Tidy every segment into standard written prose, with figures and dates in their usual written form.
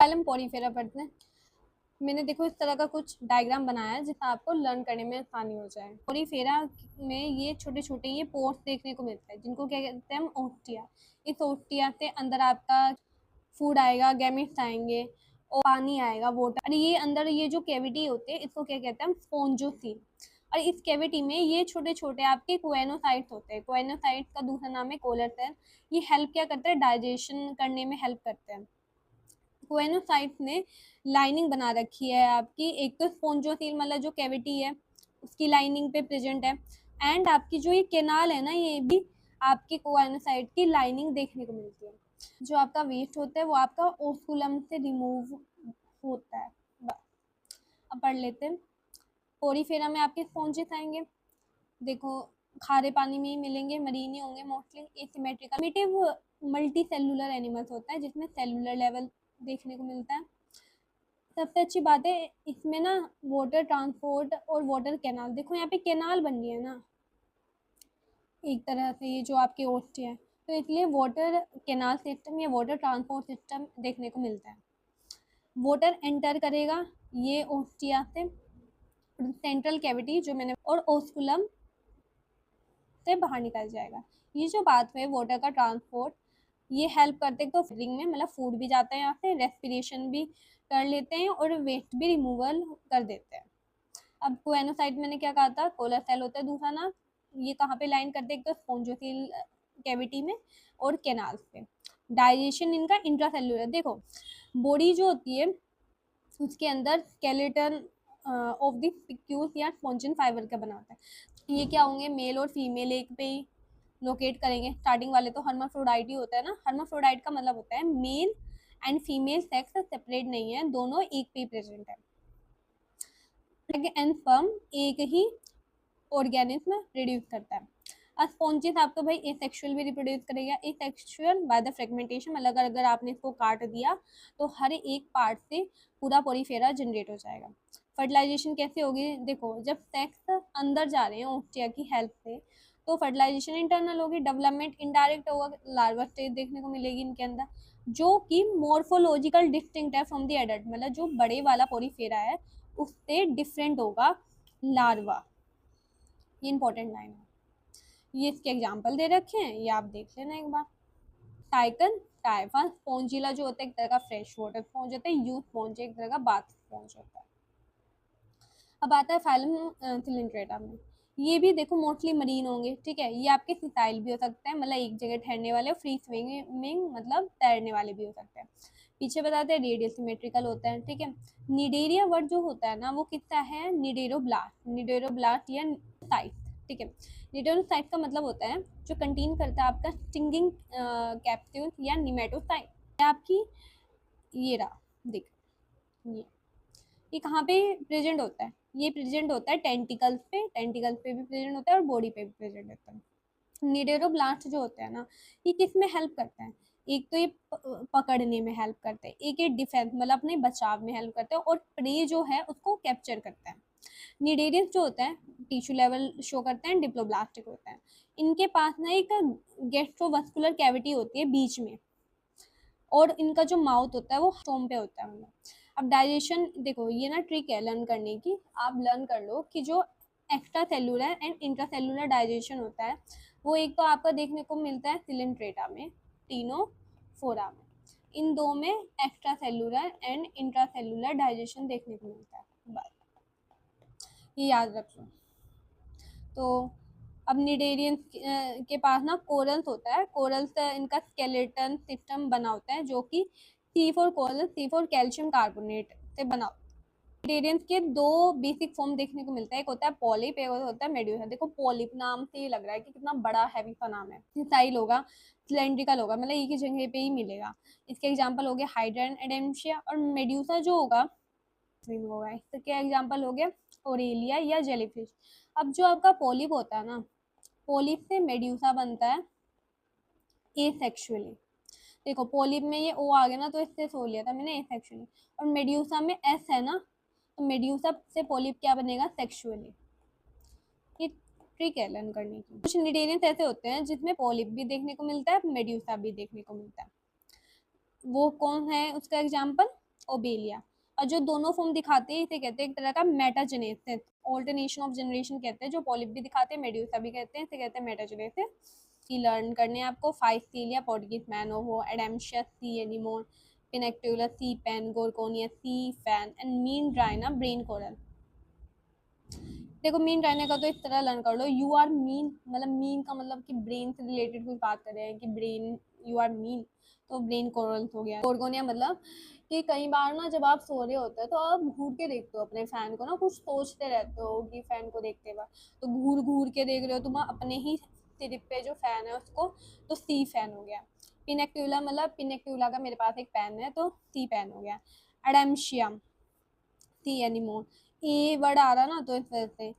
Phylum Porifera पढ़ते हैं। मैंने देखो इस तरह का कुछ डायग्राम बनाया है जिससे आपको लर्न करने में आसानी हो जाए। पोरीफेरा में ये छोटे छोटे ये पोर्स देखने को मिलता है जिनको क्या कहते हैं हम ओस्टिया। इस ओस्टिया से अंदर आपका फूड आएगा, गैमेट्स आएंगे और पानी आएगा, वाटर। ये अंदर ये जो कैविटी होती है इसको क्या कहते हैं हम स्पोंजोसील। और इस कैविटी में ये छोटे छोटे आपके कोएनोसाइट्स होते हैं। कोएनोसाइट्स का दूसरा नाम है कोलर सेल। ये हेल्प क्या करते हैं, डाइजेशन करने में हेल्प करते हैं। कोएनोसाइट्स ने लाइनिंग बना रखी है आपकी, एक तो स्पोंजोसील मतलब जो कैविटी है उसकी लाइनिंग पे प्रेजेंट है, एंड आपकी जो ये केनाल है ना ये भी आपकी कोएनोसाइट की लाइनिंग देखने को मिलती है। जो आपका वेस्ट होता है वो आपका ओस्कुलम से रिमूव होता है। अब पढ़ लेते हैं। पोरीफेरा में आपके स्पॉन्जेस आएंगे, देखो खारे पानी में ही मिलेंगे, मरीन ही होंगे mostly. Asymmetrical primitive multi cellular animals होता है जिसमें सेलुलर लेवल देखने को मिलता है। सबसे अच्छी बात है इसमें ना वाटर ट्रांसपोर्ट और वाटर कैनाल, देखो यहाँ पे कैनाल बन रही है ना एक तरह से, ये जो आपके ओस्ट है, तो इसलिए वाटर कैनाल सिस्टम या वाटर ट्रांसपोर्ट सिस्टम देखने को मिलता है। वाटर एंटर करेगा ये ओस्टिया से सेंट्रल कैविटी जो मैंने, और ओस्कुलम से बाहर निकल जाएगा। ये जो बात है वाटर का ट्रांसपोर्ट, ये हेल्प करते हैं तो फीडिंग में, मतलब फूड भी जाता है यहाँ से, रेस्पिरेशन भी कर लेते हैं और वेस्ट भी रिमूवल कर देते हैं। अब कोएनोसाइट मैंने क्या कहा था, कोलर सेल होता है दूसरा नाम। ये कहाँ पे लाइन करते हैं, एक तो स्पोंजोसील कैविटी में और कैनाल्स पे। डाइजेशन इनका इंट्रासेल्युलर, देखो बॉडी जो होती है उसके अंदर स्केलेटन ऑफ द स्पिक्यूल्स या स्पॉन्जिन फाइबर का बना होता है। ये क्या होंगे, मेल और फीमेल एक पे ही लोकेट करेंगे। स्टार्टिंग वाले तो हर्माफ्रोडाइट ही होता है ना। हर्माफ्रोडाइट का मतलब होता है male and female sex separate नहीं है, दोनों एक पे ही प्रेजेंट है। एंड स्पर्म एक ही ऑर्गेनिज्म प्रोड्यूस करता है। स्पॉन्जिस आपको भाई एसेक्सुअल भी रिप्रोड्यूस करेगा। एसेक्सुअल बाय द फ्रेगमेंटेशन, मतलब अगर आपने इसको काट दिया तो हर एक पार्ट से पूरा पोरीफेरा जनरेट हो जाएगा। फर्टिलाइजेशन कैसे होगी, देखो जब सेक्स अंदर जा रहे हैं ओस्टिया की हेल्प से तो फर्टिलाइजेशन इंटरनल होगी, डेवलपमेंट इनडायरेक्ट होगा, लार्वा स्टेज देखने को मिलेगी इनके अंदर, जो कि मॉर्फोलॉजिकल डिस्टिंक्ट है फ्रॉम द एडल्ट, मतलब जो बड़े वाला पोरीफेरा है उससे डिफरेंट होगा लार्वा। ये इंपॉर्टेंट लाइन है, ये इसके एग्जाम्पल दे रखे हैं, ये आप देख लेना एक बार। टाइकन टाइफा स्पॉन्जिला जो होता है एक तरह का फ्रेश वाटर स्पॉन्ज होता है, यू स्पॉन्ज एक तरह का बाथ स्पॉन्ज होता है। अब आता है फाइलम सिलिंड्रेटा में, ये भी देखो मोस्टली मरीन होंगे, ठीक है। ये आपके सिसाइल भी हो सकते हैं, मतलब एक जगह ठहरने वाले, फ्री स्विमिंग मतलब तैरने वाले भी हो सकते हैं। पीछे बताते हैं रेडियल सिमेट्रिकल होता है, ठीक है। निडेरिया वर्ड जो होता है ना वो किसका है, निडेरोब्लास्ट या साइट, ठीक है। निडेरोसाइट का मतलब होता है जो कंटेन करता है आपका स्टिंगिंग कैप्सूल या निमेटोसाइट। आपकी ये रहा देख, ये कहाँ पे प्रेजेंट होता है, ये प्रेजेंट होता है टेंटिकल्स पे भी प्रेजेंट होता है और बॉडी पे भी प्रेजेंट होता है। निडेरोब्लास्ट जो होता है ना ये किस में हेल्प करता है, एक तो ये पकड़ने में हेल्प करता है, एक ये डिफेंस मतलब अपने बचाव में हेल्प करता है, और प्रे जो है उसको कैप्चर करता है। निडेरियस जो होता है टिश्यू लेवल शो करते हैं, डिप्लोब्लास्टिक होता है। इनके पास ना एक गैस्ट्रोवास्कुलर कैविटी होती है बीच में, और इनका जो माउथ होता है वो स्टोम पे होता है मतलब। अब डाइजेशन देखो, ये ना ट्रिक है लर्न करने की, आप लर्न कर लो कि जो extra cellular and intracellular digestion होता है वो एक तो आपका देखने को मिलता है सिलेंट्रेटा में, टीनोफोरा में। इन दो में extra cellular and intracellular digestion देखने को मिलता है, बस ये याद रखो। तो अब निडेरियंस के पास ना कोरल्स होता है, कोरल्स इनका स्केलेटन सिस्टम बना होता है जो कि C4 coral, C4 calcium carbonate से बना होता है। निडेरियंस के दो बेसिक फॉर्म देखने को मिलता है, एक होता है पॉलिप, एक होता है मेड्यूसा। देखो पॉलिप नाम से ही लग रहा है कि कितना बड़ा हैवी सा नाम है। सिसाइल होगा, सिलेंड्रिकल होगा, मतलब एक ही जगह पे ही मिलेगा। इसके एग्जाम्पल हो गए हाइड्रा एंड एडेम्शिया, और मेड्यूसा जो होगा होगा। इसके एग्जाम्पल हो गया ओरेलिया या जेलीफिश। अब जो आपका पॉलिप होता है ना, पॉलिप से मेड्यूसा बनता है एसेक्सुअली। देखो पॉलिप में ये ओ आ गया ना तो इससे सो लिया था मैंने एसेक्सुअली, और मेड्यूसा में एस है ना तो मेड्यूसा से पॉलिप क्या बनेगा, सेक्सुअली। ये ट्रिक है लर्न करने की। कुछ निडेरियंस ऐसे होते हैं जिसमें पॉलिप भी देखने को मिलता है, मेड्यूसा भी देखने को मिलता है। वो कौन है उसका एग्जाम्पल, ओबेलिया। और जो दोनों फॉर्म दिखाते हैं इसे कहते हैं एक तरह का मेटाजेनेसिस, ऑल्टरनेशन ऑफ जनरेशन कहते हैं। जो पॉलिप भी दिखाते हैं, मेड्यूसा भी कहते हैं, इसे कहते हैं मेटाजेनेसिस। लर्न करने आपको Physalia, Portuguese man o' war, Adamsia, sea anemone, Pennatula, sea pen, Gorgonia, sea fan and Meandrina, brain coral. देखो मीन रहने का तो इस तरह लर्न कर लो, यू आर मीन, मतलब मीन का मतलब कि ब्रेन से रिलेटेड कुछ बात कर रहे हैं कि ब्रेन, यू आर मीन, तो ब्रेन कोरल हो गया। गोरगोनिया मतलब कि कई बार ना जब आप सो रहे होते हैं तो आप घूर के देखते हो अपने फैन को ना, कुछ सोचते रहते हो कि फैन को देखते वक्त, तो घूर घूर के देख रहे हो तुम अपने ही सिर पे जो फैन है उसको, तो सी फैन हो गया। पिनेक्ट्यूला मतलब पिनेक्ट्यूला का मेरे पास एक पेन है तो सी पेन हो गया। एडेमशिया, सी एनिमोन, ए वर्ड आ रहा ना तो इस वजह से।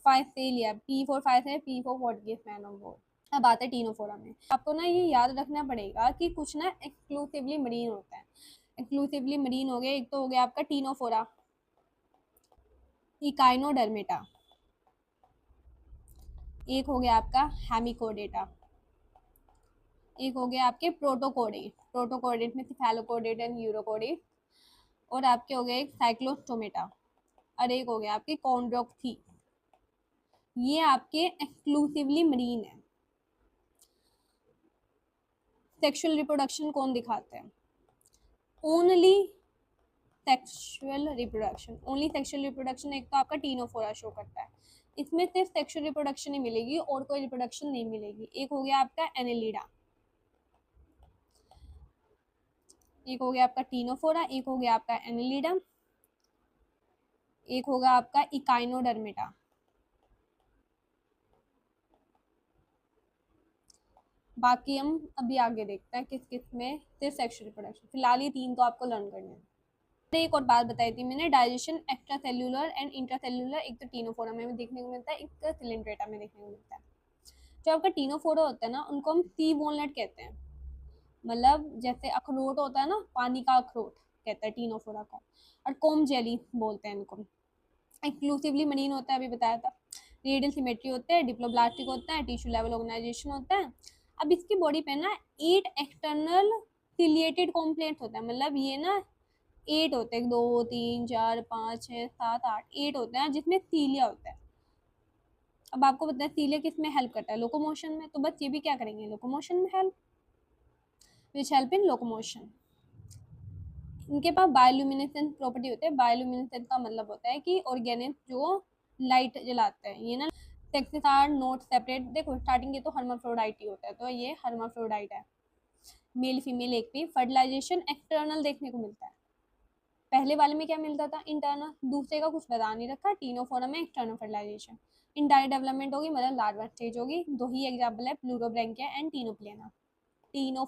फाइसेलिया, पी फॉर फाइस है, P for Portuguese man of war. अब आते हैं टीनोफोरा में। आपको ना ये याद रखना पड़ेगा कि कुछ ना एक्सक्लूसिवली मरीन होता है। एक्सक्लूसिवली मरीन हो गया, एक तो हो गया आपका टीनोफोरा, इकाइनोडर्मेटा, एक हो गया आपका हेमिकोडेटा, एक हो गया आपके प्रोटोकोडेट, प्रोटोकोडेट में सिफेलोकोडेट एंड यूरोकोडेट, और आपके हो गए एक साइक्लोस्टोमेटा, और एक हो गया आपके कॉन्ड्रोक्थी। ये आपके एक्सक्लूसिवली मरीन है। सेक्सुअल रिप्रोडक्शन कौन दिखाते हैं? Only sexual reproduction, only sexual reproduction एक तो आपका टीनोफोरा शो करता है, इसमें सिर्फ सेक्सुअल रिप्रोडक्शन ही मिलेगी और कोई रिप्रोडक्शन नहीं मिलेगी। एक हो गया आपका एनेलिडा, एक हो गया आपका टीनोफोरा, एक हो गया आपका एनेलिडा, एक होगा आपका इकाइनोडर्मेटा। बाकी हम अभी आगे देखते हैं किस किस में सिर्फ सेक्सुअल रिप्रोडक्शन, फिलहाल ये तीन तो आपको लर्न करने हैं। एक और बात बताई थी मैंने, digestion extra cellular and intracellular, एक तो टीनोफोरा में देखने को मिलता है, एक सिलेंड्रेटा में देखने को मिलता है। जो आपका टीनोफोरा होता है ना उनको हम सी वॉलनट कहते हैं, मतलब जैसे अखरोट होता है ना, पानी का अखरोट कहते हैं टीनोफोरा को, और कोम जेली बोलते हैं इनको। एक्सक्लूसिवली मरीन होता है, अभी बताया था। रेडियल सिमेट्री होते हैं, डिप्लोब्लास्टिक होता है, टिश्यू लेवल ऑर्गेनाइजेशन होता है। अब इसकी बॉडी पे ना 8 एक्सटर्नल सिलिएटेड कॉम्प्लेक्स होता है, मतलब ये ना 8 होते हैं, 2 3 4 5 6 7 8, 8 होते हैं जिसमें सीलिया होता है। अब आपको पता है सीलिया किस में हेल्प करता है? लोकोमोशन में, तो बस ये भी क्या करेंगे? लोकोमोशन में help, which help in locomotion. इनके पास बायोल्यूमिनेसेंस प्रॉपर्टी होते हैं। बायोल्यूमिनेसेंस का मतलब होता है कि ऑर्गेनिक जो लाइट जलाते हैं, ये ना सेक्सेस आर नॉट सेपरेट। देखो स्टार्टिंग ये तो हर्माफ्रोडाइट ही होता है, तो ये हर्माफ्रोडाइट है, मेल फीमेल एक भी। फर्टिलाइजेशन एक्सटर्नल देखने को मिलता है, पहले वाले में क्या मिलता था? इंटरनल। दूसरे का कुछ बता नहीं रखा, टीनोफोरा में एक्सटर्नल फर्टिलाइजेशन। इनडायरेक्ट डेवलपमेंट होगी, मतलब लार्वा स्टेज होगी। दो ही एग्जाम्पल है, प्लूरोब्रैंकिया एंड टीनोप्लेना। टीनो